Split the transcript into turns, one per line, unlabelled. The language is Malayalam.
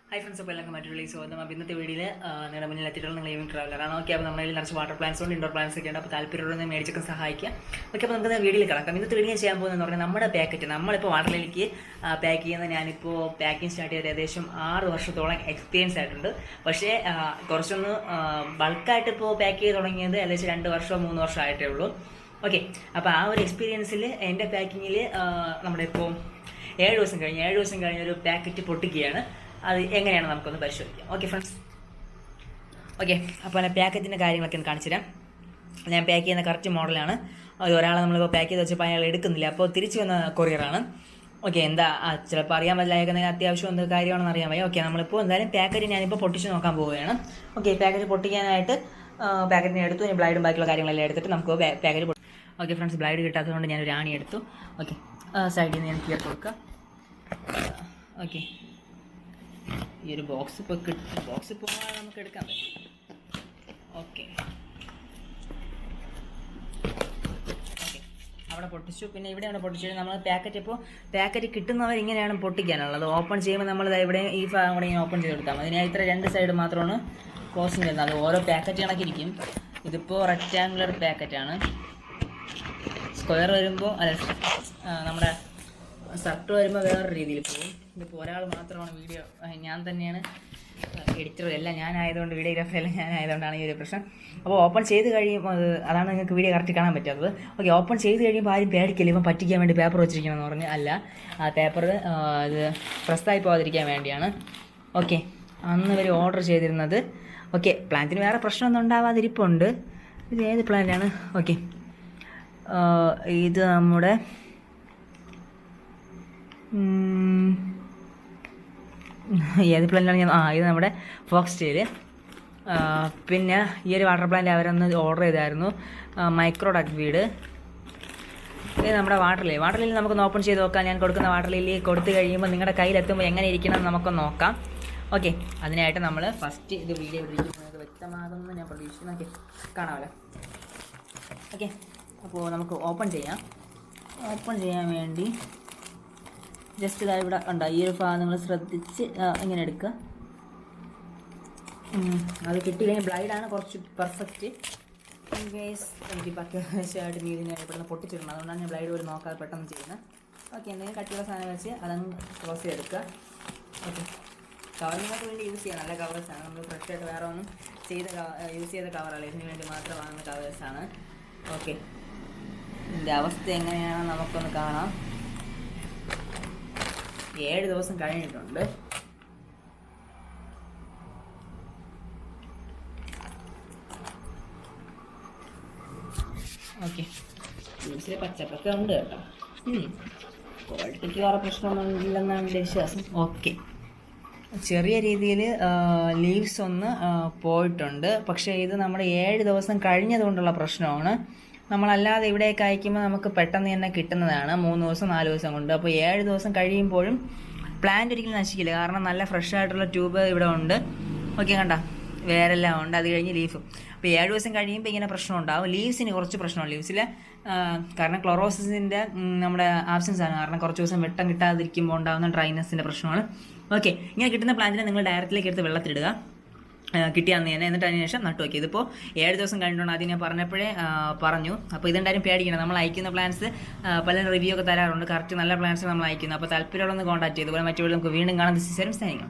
ഹൈ ഫ്രണ്ട്സ്, അപ്പോൾ എല്ലാവർക്കും മറ്റൊരു സ്വാഗതം. അപ്പോൾ ഇന്നത്തെ വീഡിയോയിൽ നിങ്ങളുടെ മുന്നിൽ എത്തിയിട്ടുള്ള നിങ്ങൾ ഈവനിങ് ട്രാവലറാണ്. ഓക്കെ, അപ്പോൾ നമ്മുടെ നിറച്ച് വാട്ടർ പ്ലാന്റ്സ് ഉണ്ട്, ഇൻഡോർ പ്ലാന്റ്സ് ഒക്കെ ഉണ്ട്. അപ്പോൾ താല്പര്യമുള്ള മേടിച്ചൊക്കെ സഹായിക്കുക. ഓക്കെ, അപ്പോൾ നമുക്ക് വീഡിയോയിൽ കിടക്കാം. ഇന്നത്തെ വീഡിയോ ചെയ്യാൻ പോകുന്നതെന്ന് പറഞ്ഞാൽ നമ്മുടെ പാക്കറ്റ് നമ്മളിപ്പോൾ വാട്ടർലിലിക്ക് പാക്ക് ചെയ്യുന്നത് ഞാനിപ്പോൾ പാക്കിങ് സ്റ്റാർട്ട് ചെയ്ത് ഏകദേശം 6 വർഷത്തോളം എക്സ്പീരിയൻസ് ആയിട്ടുണ്ട്. പക്ഷേ കുറച്ചൊന്ന് ബൾക്കായിട്ട് ഇപ്പോൾ പാക്ക് ചെയ്ത് തുടങ്ങിയത് ഏകദേശം 2 വർഷമോ 3 വർഷം ആയിട്ടേ ഉള്ളൂ. ഓക്കെ, അപ്പോൾ ആ ഒരു എക്സ്പീരിയൻസിൽ എൻ്റെ പാക്കിങ്ങിൽ നമ്മുടെ ഇപ്പോൾ 7 ദിവസം കഴിഞ്ഞ് ഒരു പാക്കറ്റ് പൊട്ടിക്കുകയാണ്. അത് എങ്ങനെയാണ് നമുക്കൊന്ന് പരിശോധിക്കാം. ഓക്കെ ഫ്രണ്ട്സ്, ഓക്കെ, അപ്പോൾ ഞാൻ പാക്കറ്റിൻ്റെ കാര്യങ്ങളൊക്കെ ഒന്ന് കാണിച്ചു തരാം. ഞാൻ പാക്ക് ചെയ്യുന്ന കറക്റ്റ് മോഡലാണ്. ഒരാളെ നമ്മളിപ്പോൾ പാക്ക് ചെയ്ത് വെച്ചപ്പോൾ അയാൾ എടുക്കുന്നില്ല, അപ്പോൾ തിരിച്ചു വന്ന കൊറിയറാണ്. ഓക്കെ, എന്താ ചിലപ്പോൾ അറിയാൻ പറ്റില്ല, അത്യാവശ്യം എന്ത് കാര്യമാണെന്ന് അറിയാൻ വയ്യ. ഓക്കെ, നമ്മളിപ്പോൾ എന്തായാലും പാക്കറ്റ് ഞാനിപ്പോൾ പൊട്ടിച്ച് നോക്കാൻ പോവുകയാണ്. ഓക്കെ, പാക്കറ്റ് പൊട്ടിക്കാനായിട്ട് പാക്കറ്റിനെ എടുത്തു. ഇനി ബ്ലൈഡും ബാക്കിയുള്ള കാര്യങ്ങളെല്ലാം എടുത്തിട്ട് നമുക്ക് പാക്കറ്റ് പൊട്ടി. ഓക്കെ ഫ്രണ്ട്സ്, ബ്ലൈഡ് കിട്ടാത്തതുകൊണ്ട് ഞാനൊരു ആണി എടുത്തു. ഓക്കെ, സൈഡിൽ നിന്ന് ഞാൻ ക്ലിയർ കൊടുക്കുക. ഓക്കെ, ഈ ഒരു ബോക്സ് ഇപ്പോൾ ബോക്സ് പോകാതെ നമുക്ക് എടുക്കാൻ പറ്റും. ഓക്കെ, അവിടെ പൊട്ടിച്ചു. പിന്നെ ഇവിടെയാണ് പൊട്ടിച്ചത്. നമ്മൾ പാക്കറ്റ് കിട്ടുന്നവർ ഇങ്ങനെയാണ് പൊട്ടിക്കാനുള്ളത്. ഓപ്പൺ ചെയ്യുമ്പോൾ നമ്മൾ ഇവിടെ ഈ ഭാഗം കൂടെ ഇങ്ങനെ ഓപ്പൺ ചെയ്ത് കൊടുത്താൽ മതി. ഇത്ര 2 സൈഡ് മാത്രമാണ് ക്ലോസിങ് വരുന്നത്. അത് ഓരോ പാക്കറ്റ് കണക്കിരിക്കും. ഇതിപ്പോൾ റെക്റ്റാങ്കുലർ പാക്കറ്റാണ്. സ്ക്വയർ വരുമ്പോൾ നമ്മുടെ സർട്ട് വരുമ്പോൾ വേറൊരു രീതിയിൽ പോകും. ഇതിപ്പോൾ ഒരാൾ മാത്രമാണ് വീഡിയോ, ഞാൻ തന്നെയാണ് എഡിറ്റർ, എല്ലാം ഞാനായതുകൊണ്ട് വീഡിയോഗ്രാഫർ എല്ലാം ഞാനായതുകൊണ്ടാണ് ഈ ഒരു പ്രശ്നം. അപ്പോൾ ഓപ്പൺ ചെയ്ത് കഴിയുമ്പോൾ അതാണ് നിങ്ങൾക്ക് വീഡിയോ കറക്റ്റ് കാണാൻ പറ്റാത്തത്. ഓക്കെ, ഓപ്പൺ ചെയ്ത് കഴിയുമ്പോൾ ആരും പേടിക്കില്ല, ഇപ്പം പറ്റിക്കാൻ വേണ്ടി പേപ്പർ വെച്ചിരിക്കണമെന്ന് പറഞ്ഞ്. അല്ല, ആ പേപ്പർ ഇത് പ്രസ്തായി പോകാതിരിക്കാൻ വേണ്ടിയാണ്. ഓക്കെ, അന്ന് ഇവർ ഓർഡർ ചെയ്തിരുന്നത്. ഓക്കെ, പ്ലാന്റിന് വേറെ പ്രശ്നമൊന്നും ഉണ്ടാവാതിരിപ്പുണ്ട്. ഇത് ഏത് പ്ലാന്റാണ്? ഓക്കെ, ഇത് നമ്മുടെ ഏത് പ്ലാന്റാണ് ഇത് നമ്മുടെ ഫോക്സ് ടെയിൽ. പിന്നെ ഈ ഒരു വാട്ടർ പ്ലാന്റ് അവരൊന്ന് ഓർഡർ ചെയ്തായിരുന്നു, മൈക്രോ ഡക്ക് വീഡ്. ഇത് നമ്മുടെ വാട്ടർ ലില്ലി നമുക്കൊന്ന് ഓപ്പൺ ചെയ്ത് നോക്കാം. ഞാൻ കൊടുക്കുന്ന വാട്ടർ ലില്ലി കൊടുത്തു കഴിയുമ്പോൾ നിങ്ങളുടെ കയ്യിലെത്തുമ്പോൾ എങ്ങനെ ഇരിക്കണം എന്ന് നമുക്കൊന്ന് നോക്കാം. ഓക്കെ, അതിനായിട്ട് നമ്മൾ ഫസ്റ്റ് ഇത് വീഡിയോ ഇരിക്കുന്നത് വ്യക്തമാകുമെന്ന് ഞാൻ പ്രതീക്ഷിക്കുന്നു. ഓക്കെ, കാണാമല്ലോ. ഓക്കെ, അപ്പോൾ നമുക്ക് ഓപ്പൺ ചെയ്യാം. ഓപ്പൺ ചെയ്യാൻ വേണ്ടി ജസ്റ്റ് ഇതാ ഇവിടെ ഉണ്ടോ, ഈ ഒരു ഭാഗം നിങ്ങൾ ശ്രദ്ധിച്ച് ഇങ്ങനെ എടുക്കുക. അത് കിട്ടിക്കഴിഞ്ഞാൽ ബ്ലൈഡാണ് കുറച്ച് പെർഫെക്റ്റ്. ഇൻകേസ് എനിക്ക് പറ്റാവശ്യമായിട്ട് നീതി ഞാൻ ഇവിടുന്ന് പൊട്ടിച്ചിട്ടുണ്ട്, അതുകൊണ്ടാണ് ഞാൻ ബ്ലൈഡ് പോലും നോക്കാതെ പെട്ടെന്ന് ചെയ്യുന്നത്. ഓക്കെ, എന്തെങ്കിലും കട്ടിയുള്ള സാധനം വെച്ച് അതങ്ങ് ക്ലോസ് ചെയ്തെടുക്കുക. ഓക്കെ, കവറിങ്ങൾക്ക് വേണ്ടി യൂസ് ചെയ്യാം, നല്ല കവേഴ്സാണ്. നമ്മൾ ഫ്രഷായിട്ട് വേറെ ഒന്നും യൂസ് ചെയ്ത കവറല്ല, ഇതിന് വേണ്ടി മാത്രം വാങ്ങുന്ന കവേഴ്സാണ്. ഓക്കെ, ഇതിൻ്റെ അവസ്ഥ എങ്ങനെയാണെന്ന് നമുക്കൊന്ന് കാണാം. 7 ദിവസം കഴിഞ്ഞിട്ടുണ്ട്. ഓക്കെ, ജ്യൂസിൽ പച്ചപ്പൊക്കെ ഉണ്ട് കേട്ടോ. ക്വാളിറ്റിക്ക് വേറെ പ്രശ്നമൊന്നുമില്ലെന്നാണ് എൻ്റെ വിശ്വാസം. ഓക്കെ, ചെറിയ രീതിയിൽ ലീവ്സ് ഒന്ന് പോയിട്ടുണ്ട്. പക്ഷേ ഇത് നമ്മുടെ 7 ദിവസം കഴിഞ്ഞതുകൊണ്ടുള്ള പ്രശ്നമാണ്. നമ്മളല്ലാതെ ഇവിടേക്ക് അയക്കുമ്പോൾ നമുക്ക് പെട്ടെന്ന് തന്നെ കിട്ടുന്നതാണ്, 3 ദിവസം 4 ദിവസം കൊണ്ട്. അപ്പോൾ 7 ദിവസം കഴിയുമ്പോഴും പ്ലാന്റ് ഒരിക്കലും നശിക്കില്ല, കാരണം നല്ല ഫ്രഷ് ആയിട്ടുള്ള ട്യൂബ് ഇവിടെ ഉണ്ട്. ഓക്കെ, കണ്ട വേരെല്ലാം ഉണ്ട്. അത് കഴിഞ്ഞ് ലീഫും. അപ്പോൾ 7 ദിവസം കഴിയുമ്പോൾ ഇങ്ങനെ പ്രശ്നം ഉണ്ടാവും. ലീവ്സിന് കുറച്ച് പ്രശ്നമാണ് ലീവ്സിൽ, കാരണം ക്ലോറോസിൻ്റെ നമ്മുടെ ആബ്സെൻസ് ആണ്. കാരണം കുറച്ച് ദിവസം വെട്ടം കിട്ടാതിരിക്കുമ്പോൾ ഉണ്ടാകുന്ന ഡ്രൈനെസ്സിൻ്റെ പ്രശ്നമാണ്. ഓക്കെ, ഇങ്ങനെ കിട്ടുന്ന പ്ലാന്റിനെ നിങ്ങൾ ഡയറക്റ്റിലേക്ക് എടുത്ത് വെള്ളത്തിലിടുക, കിട്ടിയാന്ന് തന്നെ. എന്നിട്ട് അതിന് ശേഷം നട്ടു വയ്ക്കുക. ഇതിപ്പോൾ 7 ദിവസം കഴിഞ്ഞിട്ടുണ്ട്, ആദ്യം ഞാൻ പറഞ്ഞപ്പോഴേ പറഞ്ഞു. അപ്പോൾ ഇതെന്തായാലും പേടിക്കണം. നമ്മൾ അയക്കുന്ന പ്ലാൻസ് പല റിവ്യൂ ഒക്കെ തരാറുണ്ട്, കറക്റ്റ് നല്ല പ്ലാൻസ് നമ്മൾ അയക്കുന്നു. അപ്പോൾ താല്പര്യമുള്ളൊന്ന് കോൺടാക്ട് ചെയ്തു. അതുപോലെ മറ്റു നമുക്ക് വീണ്ടും കാണാൻ. This is signing out.